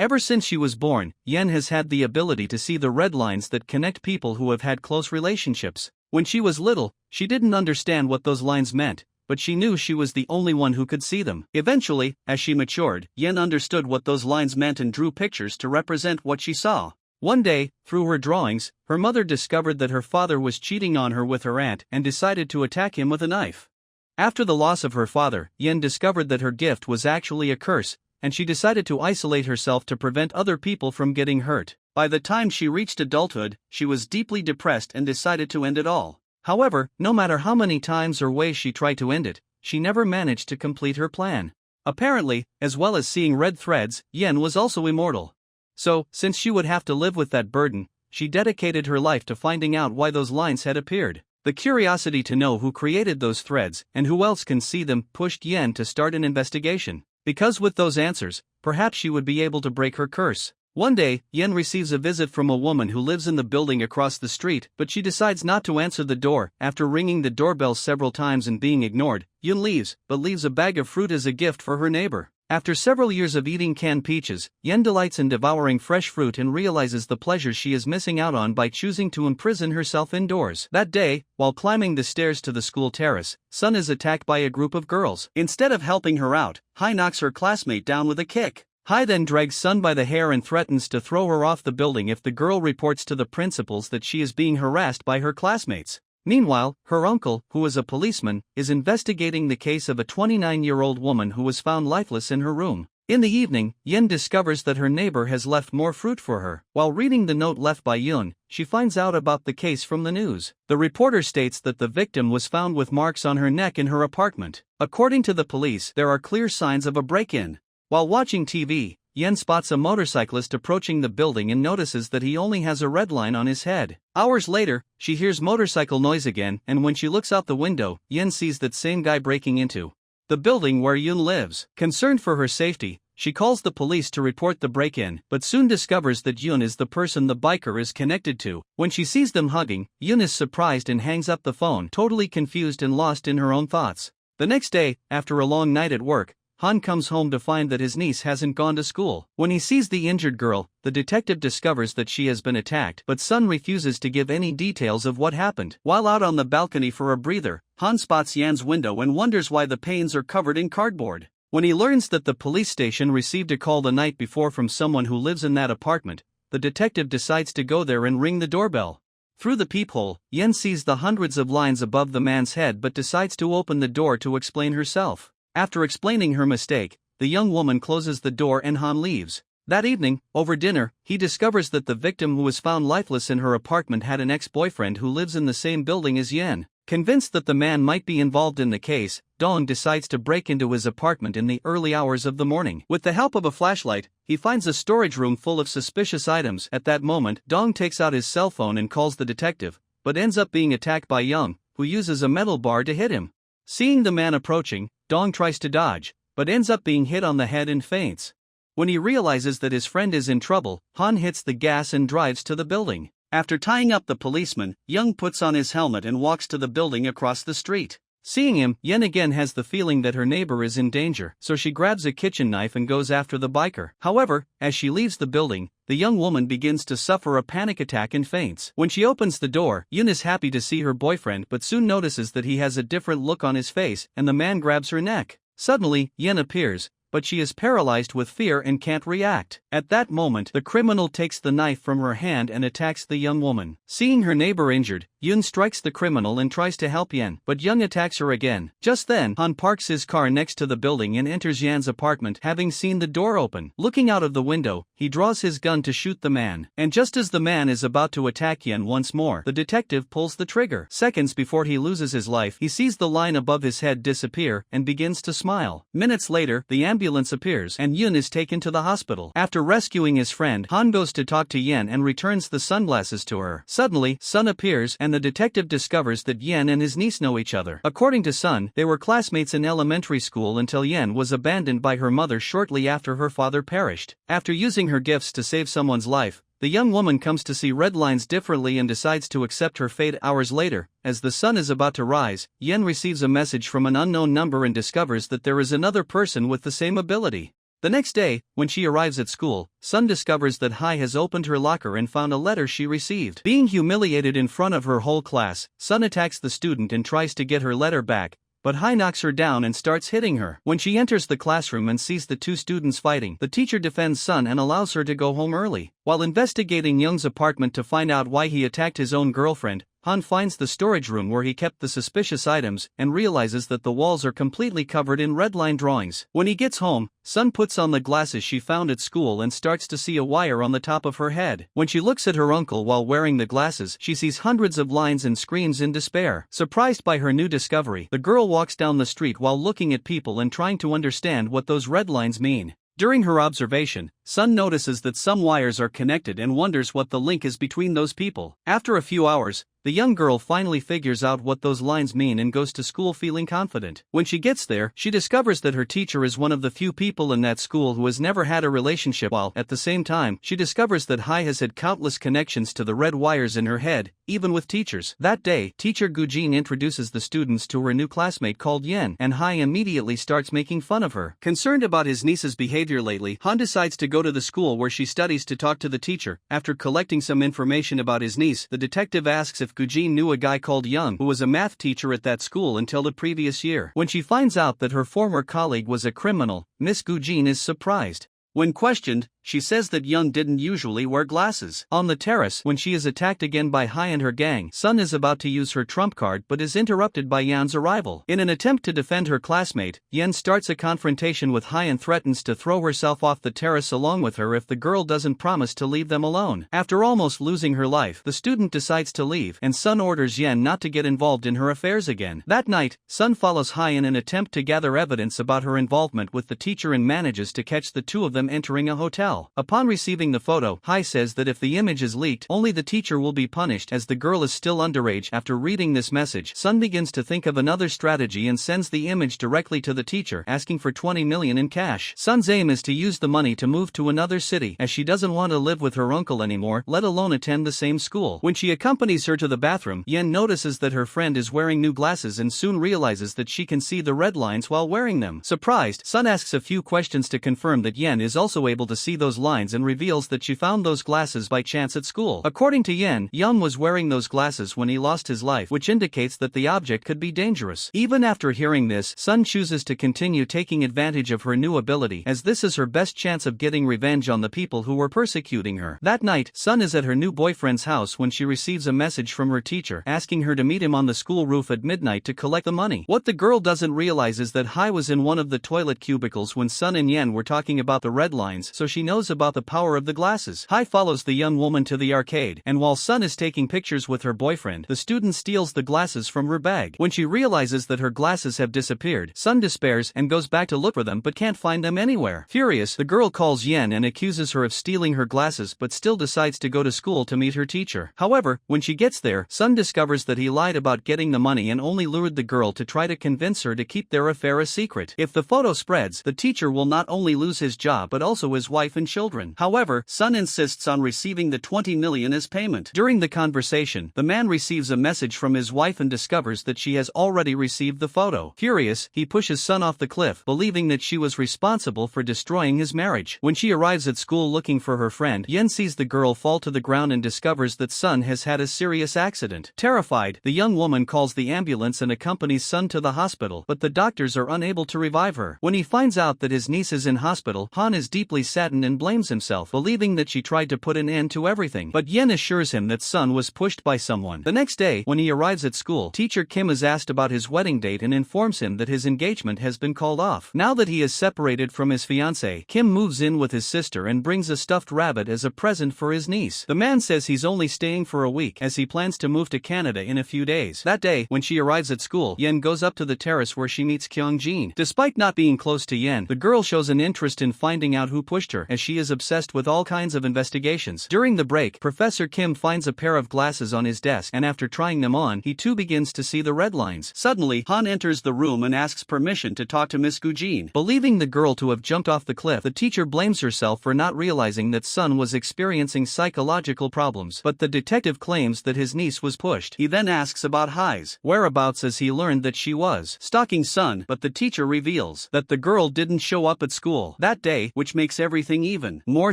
Ever since she was born, Yen has had the ability to see the red lines that connect people who have had close relationships. When she was little, she didn't understand what those lines meant, but she knew she was the only one who could see them. Eventually, as she matured, Yen understood what those lines meant and drew pictures to represent what she saw. One day, through her drawings, her mother discovered that her father was cheating on her with her aunt and decided to attack him with a knife. After the loss of her father, Yen discovered that her gift was actually a curse, and she decided to isolate herself to prevent other people from getting hurt. By the time she reached adulthood, she was deeply depressed and decided to end it all. However, no matter how many times or ways she tried to end it, she never managed to complete her plan. Apparently, as well as seeing red threads, Yen was also immortal. So, since she would have to live with that burden, she dedicated her life to finding out why those lines had appeared. The curiosity to know who created those threads and who else can see them pushed Yen to start an investigation. Because with those answers, perhaps she would be able to break her curse. One day, Yen receives a visit from a woman who lives in the building across the street, but she decides not to answer the door. After ringing the doorbell several times and being ignored, Yen leaves, but leaves a bag of fruit as a gift for her neighbor. After several years of eating canned peaches, Yen delights in devouring fresh fruit and realizes the pleasures she is missing out on by choosing to imprison herself indoors. That day, while climbing the stairs to the school terrace, Sun is attacked by a group of girls. Instead of helping her out, Hai knocks her classmate down with a kick. Hai then drags Sun by the hair and threatens to throw her off the building if the girl reports to the principals that she is being harassed by her classmates. Meanwhile, her uncle, who is a policeman, is investigating the case of a 29-year-old woman who was found lifeless in her room. In the evening, Yen discovers that her neighbor has left more fruit for her. While reading the note left by Yun, she finds out about the case from the news. The reporter states that the victim was found with marks on her neck in her apartment. According to the police, there are clear signs of a break-in. While watching TV, Yen spots a motorcyclist approaching the building and notices that he only has a red line on his head. Hours later, she hears motorcycle noise again, and when she looks out the window, Yen sees that same guy breaking into the building where Yun lives. Concerned for her safety, she calls the police to report the break-in, but soon discovers that Yun is the person the biker is connected to. When she sees them hugging, Yun is surprised and hangs up the phone, totally confused and lost in her own thoughts. The next day, after a long night at work, Han comes home to find that his niece hasn't gone to school. When he sees the injured girl, the detective discovers that she has been attacked, but Sun refuses to give any details of what happened. While out on the balcony for a breather, Han spots Yan's window and wonders why the panes are covered in cardboard. When he learns that the police station received a call the night before from someone who lives in that apartment, the detective decides to go there and ring the doorbell. Through the peephole, Yen sees the hundreds of lines above the man's head but decides to open the door to explain herself. After explaining her mistake, the young woman closes the door and Han leaves. That evening, over dinner, he discovers that the victim who was found lifeless in her apartment had an ex-boyfriend who lives in the same building as Yen. Convinced that the man might be involved in the case, Dong decides to break into his apartment in the early hours of the morning. With the help of a flashlight, he finds a storage room full of suspicious items. At that moment, Dong takes out his cell phone and calls the detective, but ends up being attacked by Young, who uses a metal bar to hit him. Seeing the man approaching, Dong tries to dodge, but ends up being hit on the head and faints. When he realizes that his friend is in trouble, Han hits the gas and drives to the building. After tying up the policeman, Young puts on his helmet and walks to the building across the street. Seeing him, Yen again has the feeling that her neighbor is in danger, so she grabs a kitchen knife and goes after the biker. However, as she leaves the building, the young woman begins to suffer a panic attack and faints. When she opens the door, Yun is happy to see her boyfriend but soon notices that he has a different look on his face and the man grabs her neck. Suddenly, Yen appears, but she is paralyzed with fear and can't react. At that moment, the criminal takes the knife from her hand and attacks the young woman. Seeing her neighbor injured, Yun strikes the criminal and tries to help Yen, but Young attacks her again. Just then, Han parks his car next to the building and enters Yan's apartment, having seen the door open. Looking out of the window, he draws his gun to shoot the man, and just as the man is about to attack Yen once more, the detective pulls the trigger. Seconds before he loses his life, he sees the line above his head disappear and begins to smile. Minutes later, the ambulance appears and Yun is taken to the hospital. After rescuing his friend, Han goes to talk to Yen and returns the sunglasses to her. Suddenly, Sun appears and the detective discovers that Yen and his niece know each other. According to Sun, they were classmates in elementary school until Yen was abandoned by her mother shortly after her father perished. After using her gifts to save someone's life, the young woman comes to see red lines differently and decides to accept her fate. Hours later, as the sun is about to rise, Yen receives a message from an unknown number and discovers that there is another person with the same ability. The next day, when she arrives at school, Sun discovers that Hai has opened her locker and found a letter she received. Being humiliated in front of her whole class, Sun attacks the student and tries to get her letter back, but Hai knocks her down and starts hitting her. When she enters the classroom and sees the two students fighting, the teacher defends Sun and allows her to go home early. While investigating Young's apartment to find out why he attacked his own girlfriend, Han finds the storage room where he kept the suspicious items and realizes that the walls are completely covered in redline drawings. When he gets home, Sun puts on the glasses she found at school and starts to see a wire on the top of her head. When she looks at her uncle while wearing the glasses, she sees hundreds of lines and screams in despair. Surprised by her new discovery, the girl walks down the street while looking at people and trying to understand what those red lines mean. During her observation, Sun notices that some wires are connected and wonders what the link is between those people. After a few hours, the young girl finally figures out what those lines mean and goes to school feeling confident. When she gets there, she discovers that her teacher is one of the few people in that school who has never had a relationship, while, at the same time, she discovers that Hai has had countless connections to the red wires in her head, even with teachers. That day, teacher Gujin introduces the students to her new classmate called Yen, and Hai immediately starts making fun of her. Concerned about his niece's behavior lately, Han decides to go to the school where she studies to talk to the teacher. After collecting some information about his niece, the detective asks if Gujin knew a guy called Young who was a math teacher at that school until the previous year. When she finds out that her former colleague was a criminal, Miss Gujin is surprised. When questioned, she says that Young didn't usually wear glasses. On the terrace, when she is attacked again by Hai and her gang, Sun is about to use her trump card but is interrupted by Yan's arrival. In an attempt to defend her classmate, Yan starts a confrontation with Hai and threatens to throw herself off the terrace along with her if the girl doesn't promise to leave them alone. After almost losing her life, the student decides to leave, and Sun orders Yan not to get involved in her affairs again. That night, Sun follows Hai in an attempt to gather evidence about her involvement with the teacher and manages to catch the two of them entering a hotel. Upon receiving the photo, Hai says that if the image is leaked, only the teacher will be punished as the girl is still underage. After reading this message, Sun begins to think of another strategy and sends the image directly to the teacher, asking for 20 million in cash. Sun's aim is to use the money to move to another city, as she doesn't want to live with her uncle anymore, let alone attend the same school. When she accompanies her to the bathroom, Yen notices that her friend is wearing new glasses and soon realizes that she can see the red lines while wearing them. Surprised, Sun asks a few questions to confirm that Yen is also able to see those lines and reveals that she found those glasses by chance at school. According to Yen, Young was wearing those glasses when he lost his life, which indicates that the object could be dangerous. Even after hearing this, Sun chooses to continue taking advantage of her new ability, as this is her best chance of getting revenge on the people who were persecuting her. That night, Sun is at her new boyfriend's house when she receives a message from her teacher asking her to meet him on the school roof at midnight to collect the money. What the girl doesn't realize is that Hai was in one of the toilet cubicles when Sun and Yen were talking about the red lines, so she knows about the power of the glasses. Hai follows the young woman to the arcade, and while Sun is taking pictures with her boyfriend, the student steals the glasses from her bag. When she realizes that her glasses have disappeared, Sun despairs and goes back to look for them but can't find them anywhere. Furious, the girl calls Yen and accuses her of stealing her glasses but still decides to go to school to meet her teacher. However, when she gets there, Sun discovers that he lied about getting the money and only lured the girl to try to convince her to keep their affair a secret. If the photo spreads, the teacher will not only lose his job but also his wife and children. However, Sun insists on receiving the 20 million as payment. During the conversation, the man receives a message from his wife and discovers that she has already received the photo. Furious, he pushes Sun off the cliff, believing that she was responsible for destroying his marriage. When she arrives at school looking for her friend, Yen sees the girl fall to the ground and discovers that Sun has had a serious accident. Terrified, the young woman calls the ambulance and accompanies Sun to the hospital, but the doctors are unable to revive her. When he finds out that his niece is in hospital, Han is deeply saddened and blames himself, believing that she tried to put an end to everything. But Yen assures him that Sun was pushed by someone. The next day, when he arrives at school, teacher Kim is asked about his wedding date and informs him that his engagement has been called off. Now that he is separated from his fiancée, Kim moves in with his sister and brings a stuffed rabbit as a present for his niece. The man says he's only staying for a week as he plans to move to Canada in a few days. That day, when she arrives at school, Yen goes up to the terrace where she meets Kyung-jin. Despite not being close to Yen, the girl shows an interest in finding out who pushed her, as she is obsessed with all kinds of investigations. During the break, Professor Kim finds a pair of glasses on his desk, and after trying them on, he too begins to see the red lines. Suddenly, Han enters the room and asks permission to talk to Miss Gujin. Believing the girl to have jumped off the cliff, the teacher blames herself for not realizing that Sun was experiencing psychological problems, but the detective claims that his niece was pushed. He then asks about Hai's whereabouts as he learned that she was stalking Sun, but the teacher reveals that the girl didn't show up at school that day, which makes everything even more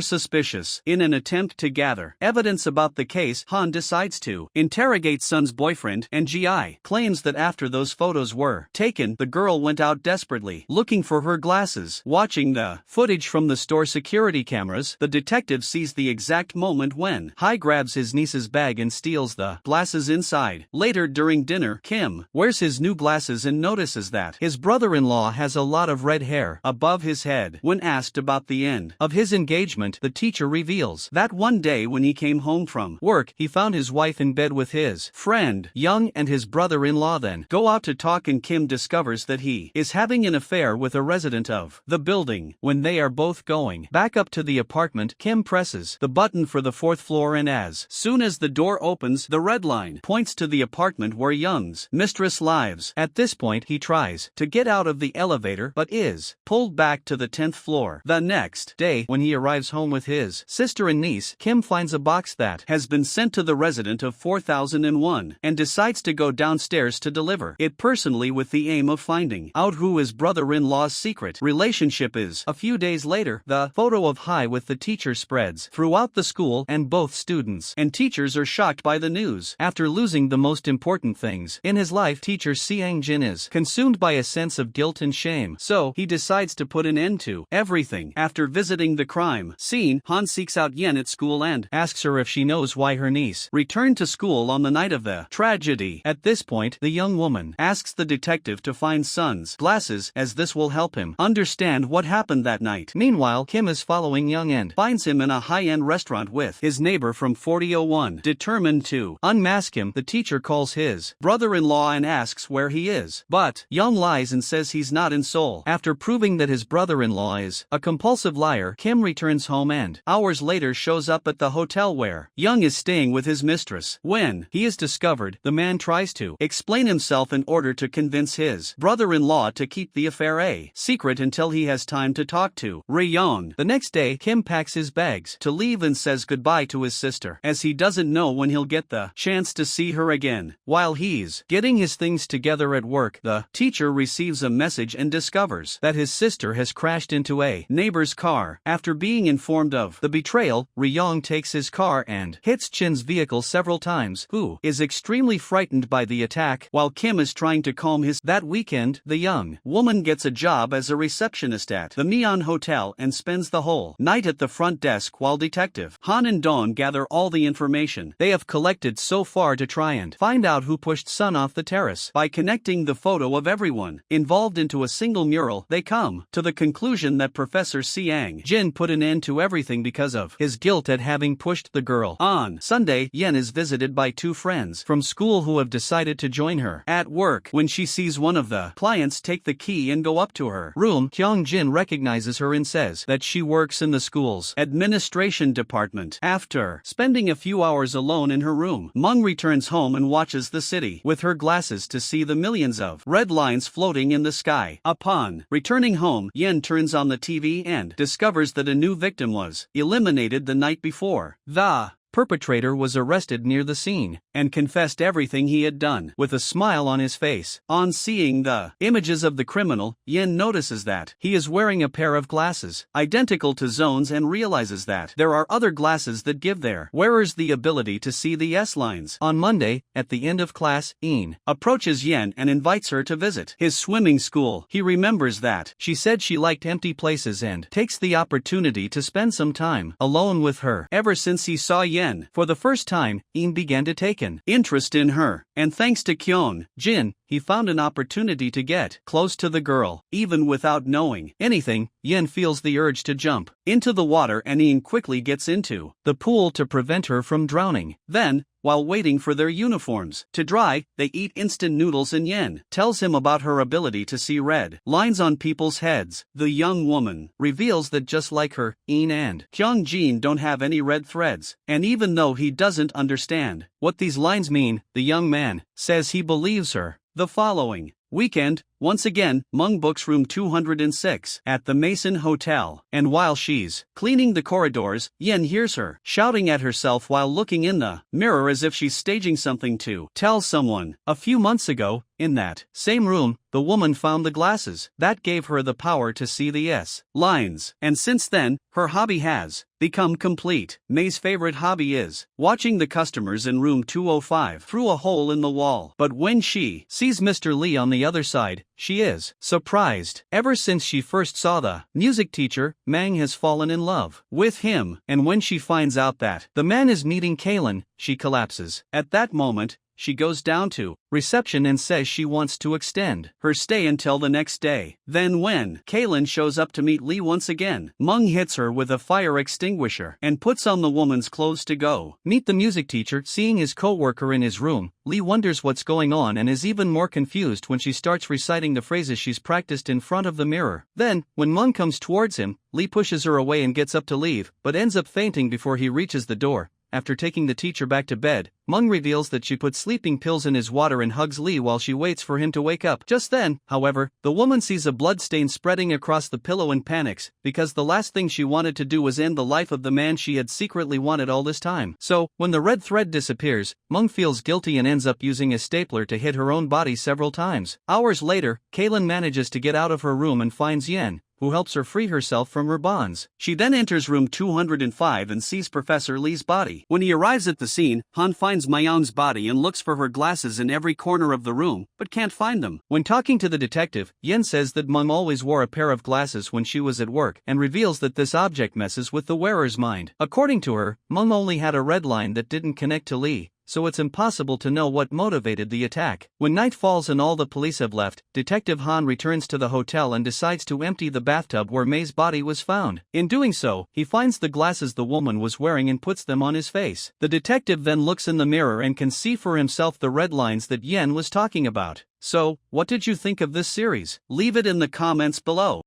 suspicious. In an attempt to gather evidence about the case, Han decides to interrogate Sun's boyfriend, and Gi claims that after those photos were taken, the girl went out desperately looking for her glasses. Watching the footage from the store security cameras, the detective sees the exact moment when Hai grabs his niece's bag and steals the glasses inside. Later during dinner, Kim wears his new glasses and notices that his brother-in-law has a lot of red hair above his head. When asked about the end of his engagement, the teacher reveals that one day when he came home from work, he found his wife in bed with his friend Young, and his brother-in-law then go out to talk, and Kim discovers that he is having an affair with a resident of the building. When they are both going back up to the apartment, Kim presses the button for the 4th floor, and as soon as the door opens, the red line points to the apartment where Young's mistress lives. At this point, he tries to get out of the elevator but is pulled back to the 10th floor. The next day, when he arrives home with his sister and niece, Kim finds a box that has been sent to the resident of 4001 and decides to go downstairs to deliver it personally with the aim of finding out who his brother-in-law's secret relationship is. A few days later, the photo of Hai with the teacher spreads throughout the school, and both students and teachers are shocked by the news. After losing the most important things in his life, teacher Siang Jin is consumed by a sense of guilt and shame, so he decides to put an end to everything. After visiting the crime scene, Han seeks out Yen at school and asks her if she knows why her niece returned to school on the night of the tragedy. At this point, the young woman asks the detective to find Sun's glasses, as this will help him understand what happened that night. Meanwhile, Kim is following Young and finds him in a high-end restaurant with his neighbor from 4001. Determined to unmask him, the teacher calls his brother-in-law and asks where he is, but Young lies and says he's not in Seoul. After proving that his brother-in-law is a compulsive liar, Kim returns home and hours later shows up at the hotel where Young is staying with his mistress. When he is discovered, the man tries to explain himself in order to convince his brother-in-law to keep the affair a secret until he has time to talk to Young. The next day, Kim packs his bags to leave and says goodbye to his sister, as he doesn't know when he'll get the chance to see her again. While he's getting his things together at work, the teacher receives a message and discovers that his sister has crashed into a neighbor's car. After being informed of the betrayal, Young takes his car and hits Chin's vehicle several times, who is extremely frightened by the attack. While Kim is trying to calm his that weekend, the young woman gets a job as a receptionist at the Mian Hotel and spends the whole night at the front desk while Detective Han and Dawn gather all the information they have collected so far to try and find out who pushed Sun off the terrace. By connecting the photo of everyone involved into a single mural, they come to the conclusion that Professor Siang Jin put an end to everything because of his guilt at having pushed the girl. On Sunday, Yen is visited by two friends from school who have decided to join her at work. When she sees one of the clients take the key and go up to her room, Kyung Jin recognizes her and says that she works in the school's administration department. After spending a few hours alone in her room, Mung returns home and watches the city with her glasses to see the millions of red lines floating in the sky. Upon returning home, Yen turns on the TV and discovers that a new victim was eliminated the night before. The perpetrator was arrested near the scene and confessed everything he had done with a smile on his face. On seeing the images of the criminal, Yen notices that he is wearing a pair of glasses identical to Zone's and realizes that there are other glasses that give their wearers the ability to see the S-lines. On Monday, at the end of class, Een approaches Yen and invites her to visit his swimming school. He remembers that she said she liked empty places and takes the opportunity to spend some time alone with her. Ever since he saw Yen for the first time, Een began to take an interest in her, and thanks to Kyung Jin, he found an opportunity to get close to the girl. Even without knowing anything, Yen feels the urge to jump into the water and Ian quickly gets into the pool to prevent her from drowning. Then, while waiting for their uniforms to dry, they eat instant noodles and Yen tells him about her ability to see red lines on people's heads. The young woman reveals that just like her, Ian and Hyung-jin don't have any red threads, and even though he doesn't understand what these lines mean, the young man says he believes her. The following weekend, once again, Mung books room 206 at the Mason Hotel, and while she's cleaning the corridors, Yen hears her shouting at herself while looking in the mirror as if she's staging something to tell someone. A few months ago, in that same room, the woman found the glasses that gave her the power to see the S lines, and since then, her hobby has become complete. May's favorite hobby is watching the customers in room 205 through a hole in the wall. But when she sees Mr. Lee on the other side, she is surprised. Ever since she first saw the music teacher, Mang has fallen in love with him, and when she finds out that the man is meeting Kaylin, she collapses. At that moment, she goes down to reception and says she wants to extend her stay until the next day. Then when Kaylin shows up to meet Lee once again, Mung hits her with a fire extinguisher and puts on the woman's clothes to go meet the music teacher. Seeing his co-worker in his room, Lee wonders what's going on and is even more confused when she starts reciting the phrases she's practiced in front of the mirror. Then, when Mung comes towards him, Lee pushes her away and gets up to leave, but ends up fainting before he reaches the door. After taking the teacher back to bed, Mung reveals that she put sleeping pills in his water and hugs Lee while she waits for him to wake up. Just then, however, the woman sees a blood stain spreading across the pillow and panics, because the last thing she wanted to do was end the life of the man she had secretly wanted all this time. So, when the red thread disappears, Mung feels guilty and ends up using a stapler to hit her own body several times. Hours later, Kaylin manages to get out of her room and finds Yen, who helps her free herself from her bonds. She then enters room 205 and sees Professor Lee's body. When he arrives at the scene, Han finds Mayang's body and looks for her glasses in every corner of the room, but can't find them. When talking to the detective, Yen says that Mung always wore a pair of glasses when she was at work, and reveals that this object messes with the wearer's mind. According to her, Mung only had a red line that didn't connect to Lee, so it's impossible to know what motivated the attack. When night falls and all the police have left, Detective Han returns to the hotel and decides to empty the bathtub where May's body was found. In doing so, he finds the glasses the woman was wearing and puts them on his face. The detective then looks in the mirror and can see for himself the red lines that Yen was talking about. So, what did you think of this series? Leave it in the comments below.